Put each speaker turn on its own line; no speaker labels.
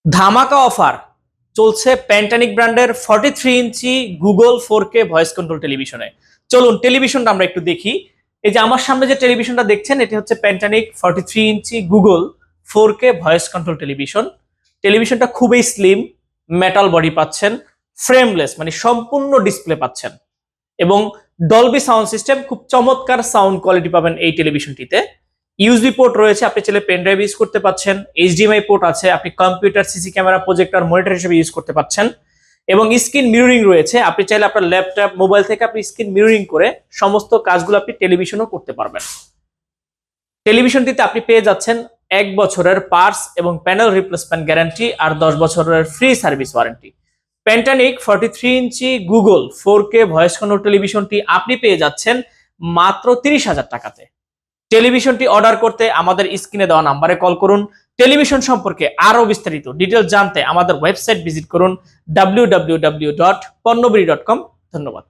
ধামাকা অফার চলছে প্যান্টানিক ব্র্যান্ডের 43 ইঞ্চি গুগল 4K ভয়েস কন্ট্রোল টেলিভিশনে। চলুন টেলিভিশনটা আমরা একটু দেখি। এই যে আমার সামনে যে টেলিভিশনটা দেখছেন এটি হচ্ছে প্যান্টানিক 43 ইঞ্চি Google 4K voice control television. টেলিভিশনটা খুবই স্লিম, মেটাল বডি পাচ্ছেন, ফ্রেমলেস মানে সম্পূর্ণ ডিসপ্লে পাচ্ছেন এবং ডলবি সাউন্ড সিস্টেম, খুব চমৎকার সাউন্ড কোয়ালিটি পাবেন এই টেলিভিশনটিতে। ইউএসবি পোর্ট রয়েছে, আপনি চাইলে পেন ড্রাইভ ইউজ করতে পাচ্ছেন। এইচডিএমআই পোর্ট আছে, আপনি computer, CC camera, projector, monitor হিসেবে ইউজ করতে পাচ্ছেন এবং স্ক্রিন মিররিং রয়েছে। আপনি চাইলে আপনার ল্যাপটপ, মোবাইল থেকে আপনি স্ক্রিন মিররিং করে সমস্ত কাজগুলো আপনি টেলিভিশনও করতে পারবেন। টেলিভিশনটিতে আপনি পেয়ে যাচ্ছেন 1 বছরের পার্টস এবং প্যানেল রিপ্লেসমেন্ট গ্যারান্টি আর 10 বছরের ফ্রি সার্ভিস ওয়ারেন্টি। প্যান্টানিক 43 ইঞ্চি গুগল 4K ভয়েস কন্ট্রোল টেলিভিশনটি আপনি পেয়ে যাচ্ছেন মাত্র 30,000 টাকাতে। টেলিভিশনটি অর্ডার করতে আমাদের স্ক্রিনে দেওয়া নাম্বারে কল করুন। টেলিভিশন সম্পর্কে আরো বিস্তারিত ডিটেইলস জানতে আমাদের ওয়েবসাইট ভিজিট করুন www.ponnobiri.com। ধন্যবাদ।